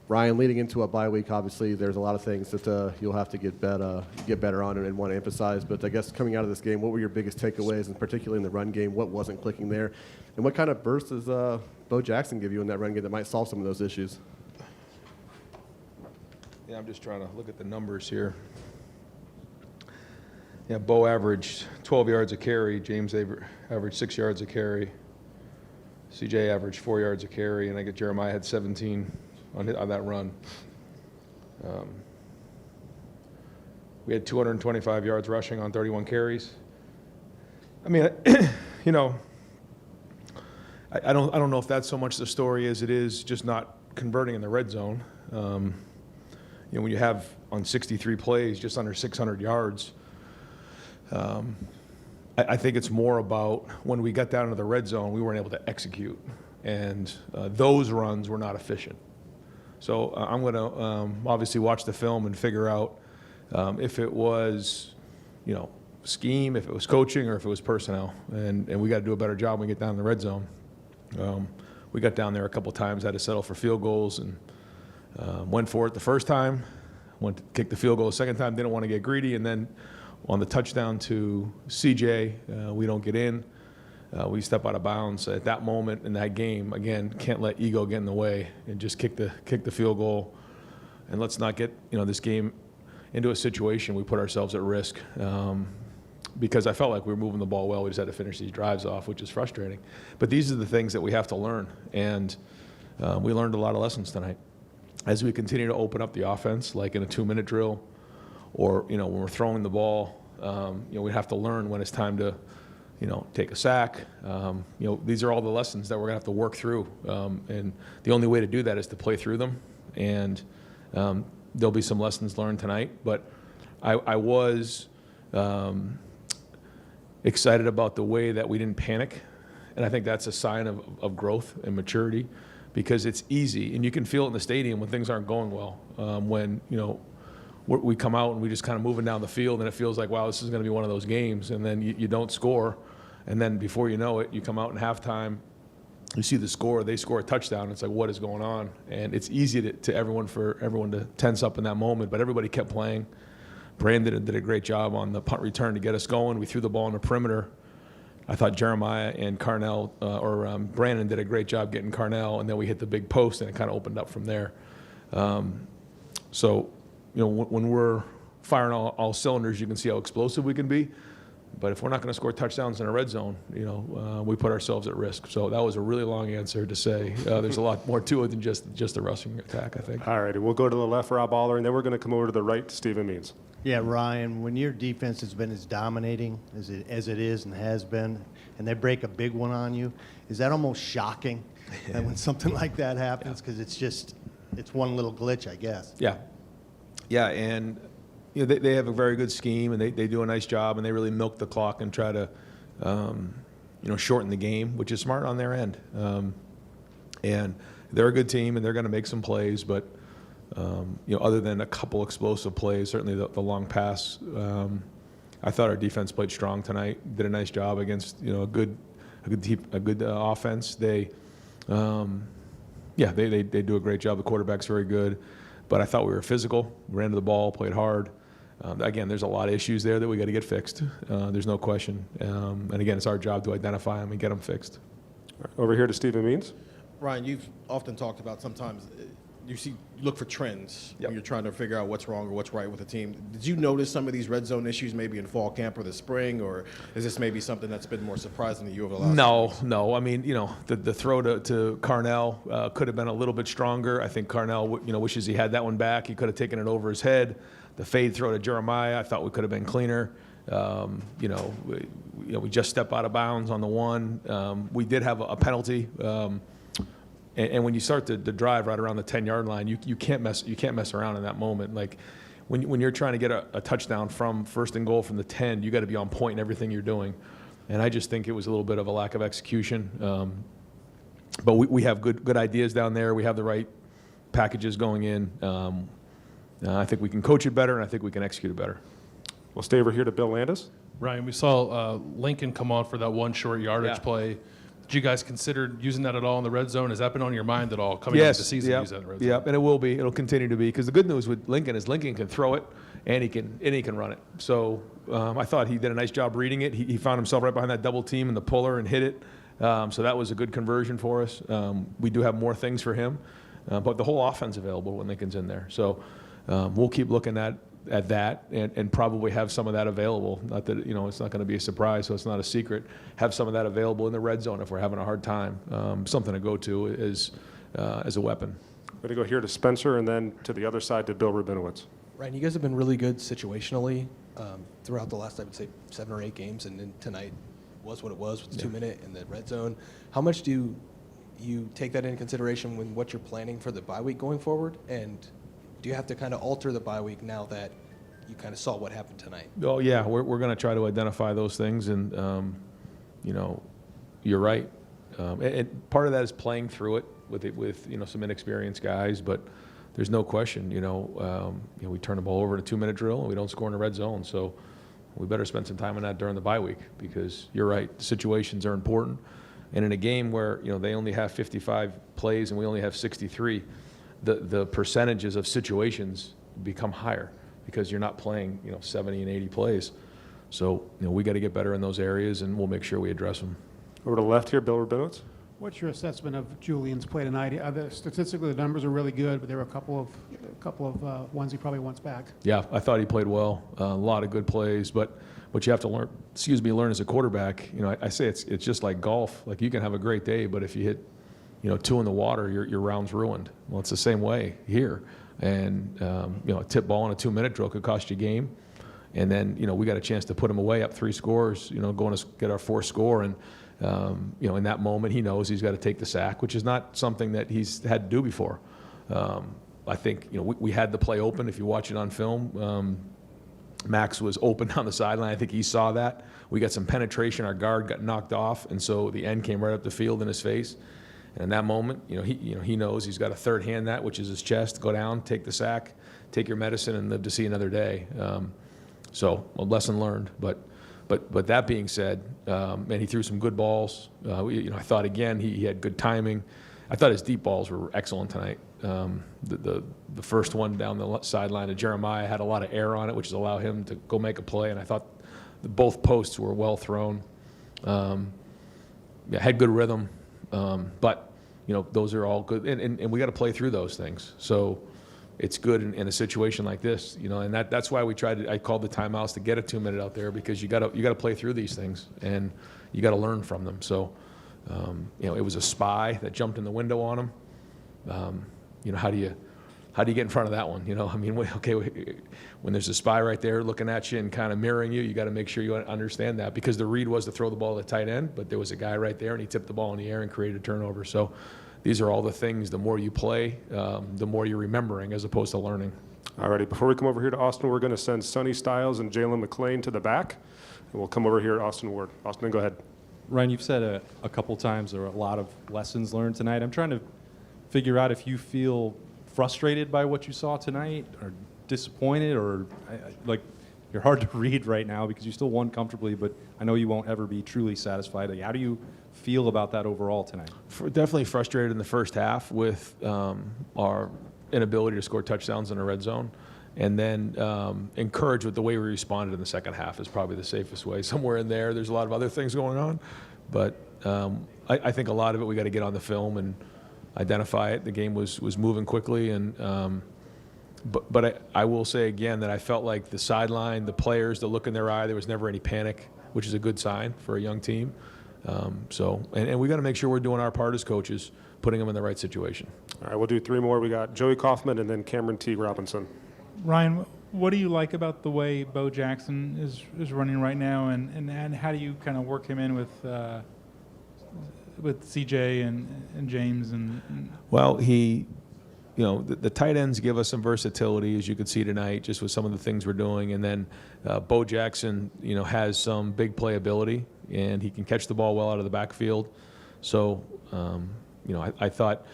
Ryan, leading into a bye week, obviously there's a lot of things that you'll have to get better on and want to emphasize. But I guess coming out of this game, what were your biggest takeaways, and particularly in the run game, what wasn't clicking there? And what kind of burst does Bo Jackson give you in that run game that might solve some of those issues? Yeah, I'm just trying to look at the numbers here. Yeah, Bo averaged 12 yards a carry. James averaged 6 yards a carry. CJ averaged 4 yards a carry, and I get Jeremiah had 17 on that run. We had 225 yards rushing on 31 carries. I mean, you know, I don't know if that's so much the story as it is just not converting in the red zone. You know, when you have on 63 plays just under 600 yards, I think it's more about when we got down into the red zone, we weren't able to execute, and those runs were not efficient. So I'm going to obviously watch the film and figure out if it was, you know, scheme, if it was coaching, or if it was personnel. And we got to do a better job when we get down in the red zone. We got down there a couple times, had to settle for field goals, and went for it the first time, went to kick the field goal the second time, didn't want to get greedy, and then on the touchdown to CJ, we don't get in. We step out of bounds at that moment in that game. Again, can't let ego get in the way and just kick the field goal. And let's not get this game into a situation we put ourselves at risk. Because I felt like we were moving the ball well. We just had to finish these drives off, which is frustrating. But these are the things that we have to learn, and we learned a lot of lessons tonight. As we continue to open up the offense, like in a 2-minute drill, or when we're throwing the ball, we have to learn when it's time to take a sack. These are all the lessons that we're gonna have to work through, and the only way to do that is to play through them. And there'll be some lessons learned tonight, but I was excited about the way that we didn't panic, and I think that's a sign of growth and maturity, because it's easy, and you can feel it in the stadium when things aren't going well. When we come out and we just kind of moving down the field, and it feels like, wow, this is going to be one of those games, and then you don't score, and then before you know it, you come out in halftime, you see the score, they score a touchdown, it's like, what is going on? And it's easy for everyone to tense up in that moment, but everybody kept playing. Brandon did a great job on the punt return to get us going. We threw the ball in the perimeter. I thought Jeremiah and Brandon did a great job getting Carnell, and then we hit the big post, and it kind of opened up from there. So, when we're firing all cylinders, you can see how explosive we can be. But if we're not going to score touchdowns in a red zone, we put ourselves at risk. So that was a really long answer to say there's a lot more to it than just the rushing attack, I think. All right, we'll go to the left, Rob Aller, and then we're going to come over to the right, Stephen Means. Yeah, Ryan, when your defense has been as dominating as it is and has been, and they break a big one on you, is that almost shocking that when something like that happens? Because it's one little glitch, I guess. Yeah, and they have a very good scheme, and they do a nice job, and they really milk the clock and try to shorten the game, which is smart on their end. And they're a good team, and they're going to make some plays, but other than a couple explosive plays, certainly the long pass, I thought our defense played strong tonight. Did a nice job against a good offense. They do a great job. The quarterback's very good, but I thought we were physical. We ran to the ball, played hard. Again, there's a lot of issues there that we got to get fixed. There's no question. And again, it's our job to identify them and get them fixed. Over here to Stephen Means. Ryan, you've often talked about sometimes you look for trends when you're trying to figure out what's wrong or what's right with the team. Did you notice some of these red zone issues maybe in fall camp or the spring, or is this maybe something that's been more surprising to you over the last No. I mean, the throw to Carnell could have been a little bit stronger. I think Carnell, wishes he had that one back. He could have taken it over his head. The fade throw to Jeremiah, I thought we could have been cleaner. We just step out of bounds on the one. We did have a penalty. And when you start to drive right around the 10-yard line, you can't mess around in that moment. Like when you're trying to get a touchdown from first and goal from the 10, you got to be on point in everything you're doing. And I just think it was a little bit of a lack of execution. But we have good ideas down there. We have the right packages going in. I think we can coach it better, and I think we can execute it better. We'll stay over here to Bill Landis. Ryan, we saw Lincoln come on for that one short yardage play. Did you guys consider using that at all in the red zone? Has that been on your mind at all coming into the season? Yep, Use that in the red zone? yep, and it will be. It'll continue to be because the good news with Lincoln is Lincoln can throw it and he can run it. So I thought he did a nice job reading it. He found himself right behind that double team and the puller and hit it. So that was a good conversion for us. We do have more things for him, but the whole offense available when Lincoln's in there. So we'll keep looking at that and probably have some of that available. Not that, it's not going to be a surprise, so it's not a secret. Have some of that available in the red zone if we're having a hard time. Something to go to as a weapon. We're going to go here to Spencer and then to the other side to Bill Rabinowitz. Ryan, you guys have been really good situationally throughout the last, I would say, 7 or 8 games, and then tonight was what it was with the 2-minute in the red zone. How much do you take that into consideration when what you're planning for the bye week going forward? And do you have to kind of alter the bye week now that you kind of saw what happened tonight? Oh yeah, we're going to try to identify those things, and you're right. And part of that is playing through it with some inexperienced guys, but there's no question. We turn the ball over in a 2-minute drill and we don't score in the red zone, so we better spend some time on that during the bye week because you're right. Situations are important, and in a game where they only have 55 plays and we only have 63. The percentages of situations become higher because you're not playing 70 and 80 plays. So we got to get better in those areas, and we'll make sure we address them. Over to the left here, Bill Rabinowitz. What's your assessment of Julian's play tonight? Statistically, the numbers are really good, but there were a couple of ones he probably wants back. Yeah, I thought he played well. A lot of good plays, but what you have to learn as a quarterback. I say it's just like golf. Like you can have a great day, but if you hit 2 in the water, your round's ruined. Well, it's the same way here. And, a tip ball in a 2-minute drill could cost you a game. And then, we got a chance to put him away up 3 scores, going to get our 4th score. And, in that moment, he knows he's got to take the sack, which is not something that he's had to do before. I think, we had the play open. If you watch it on film, Max was open on the sideline. I think he saw that. We got some penetration. Our guard got knocked off. And so the end came right up the field in his face. And in that moment, he knows he's got to third hand that, which is his chest, go down, take the sack, take your medicine, and live to see another day. So a lesson learned. But that being said, and he threw some good balls. I thought again he had good timing. I thought his deep balls were excellent tonight. The first one down the sideline to Jeremiah had a lot of air on it, which allowed him to go make a play. And I thought both posts were well thrown. Had good rhythm. But those are all good, and we got to play through those things. So it's good in a situation like this, and that's why I called the timeouts to get a 2-minute out there because you got to play through these things and you got to learn from them. So it was a spy that jumped in the window on him. How do you get in front of that one? When there's a spy right there looking at you and kind of mirroring you, you got to make sure you understand that because the read was to throw the ball at tight end, but there was a guy right there and he tipped the ball in the air and created a turnover. So these are all the things, the more you play, the more you're remembering as opposed to learning. All righty, before we come over here to Austin, we're going to send Sonny Styles and Jalen McClain to the back, and we'll come over here to Austin Ward. Austin, go ahead. Ryan, you've said a couple times there are a lot of lessons learned tonight. I'm trying to figure out if you feel frustrated by what you saw tonight or disappointed or you're hard to read right now because you still won comfortably, but I know you won't ever be truly satisfied. How do you feel about that overall tonight? Definitely frustrated in the first half with our inability to score touchdowns in the red zone, and then encouraged with the way we responded in the second half is probably the safest way. Somewhere in there's a lot of other things going on, but I think a lot of it we got to get on the film and identify it. The game was moving quickly, and but I will say again that I felt like the sideline, the players, the look in their eye, there was never any panic, which is a good sign for a young team. And we got to make sure we're doing our part as coaches, putting them in the right situation. All right, we'll do 3 more. We got Joey Kaufman and then Cameron T. Robinson. Ryan, what do you like about the way Bo Jackson is running right now, and how do you kind of work him in with CJ and James and Well, the tight ends give us some versatility, as you could see tonight, just with some of the things we're doing. And then Bo Jackson, has some big playability, and he can catch the ball well out of the backfield. So, I thought,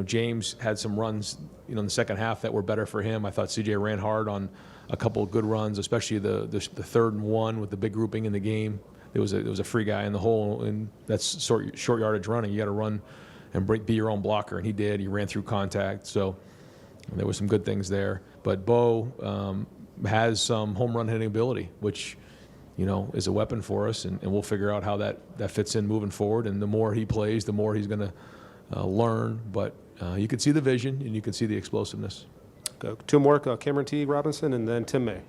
James had some runs, in the second half that were better for him. I thought CJ ran hard on a couple of good runs, especially the 3rd and 1 with the big grouping in the game. There was a free guy in the hole, and that's short yardage running. You got to run and be your own blocker, and he did. He ran through contact, so there were some good things there. But Bo has some home run hitting ability, which is a weapon for us, and we'll figure out how that fits in moving forward. And the more he plays, the more he's going to learn. But you can see the vision, and you can see the explosiveness. Go. Two more, Cameron T. Robinson and then Tim May.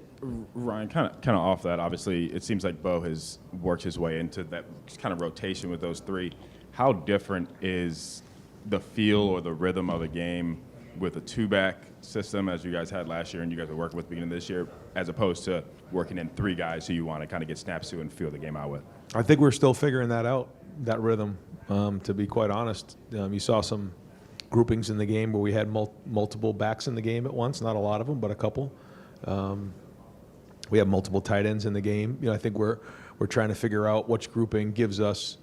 Ryan, kind of off that, obviously, it seems like Bo has worked his way into that kind of rotation with those three. How different is the feel or the rhythm of the game with a two-back system, as you guys had last year and you guys are working with beginning of this year, as opposed to working in three guys who you want to kind of get snaps to and feel the game out with? I think we're still figuring that out, that rhythm, to be quite honest. You saw some groupings in the game where we had multiple backs in the game at once, not a lot of them, but a couple. We have multiple tight ends in the game. I think we're trying to figure out which grouping gives us,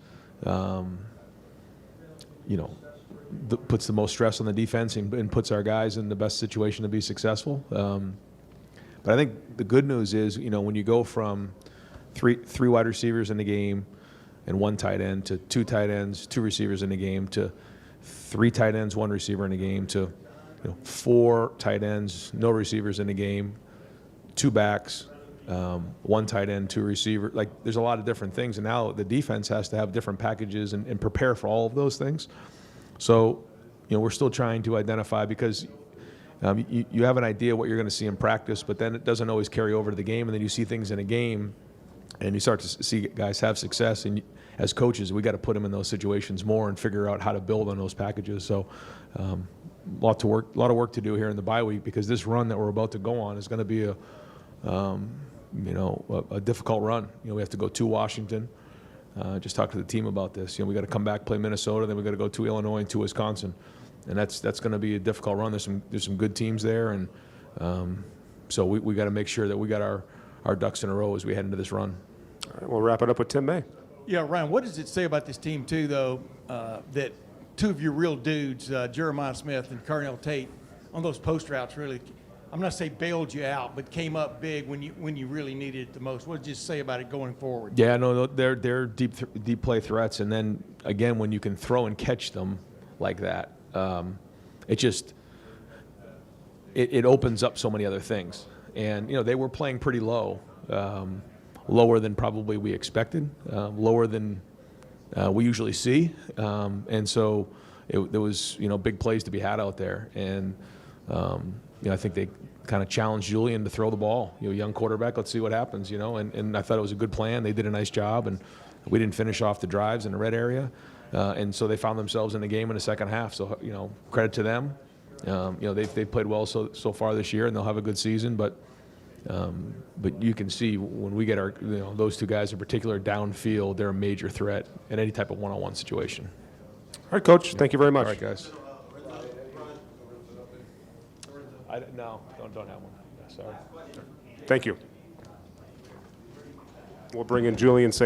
puts the most stress on the defense and puts our guys in the best situation to be successful. But I think the good news is, when you go from three wide receivers in the game and one tight end to two tight ends, two receivers in the game to three tight ends, one receiver in the game to four tight ends, no receivers in the game, two backs, one tight end, two receiver. Like, there's a lot of different things, and now the defense has to have different packages and prepare for all of those things. So, we're still trying to identify, because you have an idea what you're going to see in practice, but then it doesn't always carry over to the game, and then you see things in a game, and you start to see guys have success, and as coaches, we got to put them in those situations more and figure out how to build on those packages. So, a lot of work to do here in the bye week, because this run that we're about to go on is going to be a difficult run. We have to go to Washington. Just talked to the team about this. We got to come back, play Minnesota, then we got to go to Illinois and to Wisconsin, and that's going to be a difficult run. There's some good teams there, and so we got to make sure that we got our ducks in a row as we head into this run. All right, we'll wrap it up with Tim May. Yeah, Ryan, what does it say about this team, too, though, that two of your real dudes, Jeremiah Smith and Carnell Tate, on those post routes really, I'm not saying bailed you out, but came up big when you really needed it the most? What did you say about it going forward? Yeah, no, they're deep play threats, and then, again, when you can throw and catch them like that, it opens up so many other things. And, they were playing pretty low. Lower than probably we expected, lower than we usually see, and so there was big plays to be had out there, and I think they kind of challenged Julian to throw the ball. Young quarterback, let's see what happens. And I thought it was a good plan. They did a nice job, and we didn't finish off the drives in the red area, and so they found themselves in the game in the second half. So credit to them. They've played well so far this year, and they'll have a good season, but you can see when we get those two guys in particular downfield, they're a major threat in any type of one-on-one situation. All right, Coach. Thank you very much. All right, guys. No, don't have one. Sorry. Thank you. We'll bring in Julian Saint.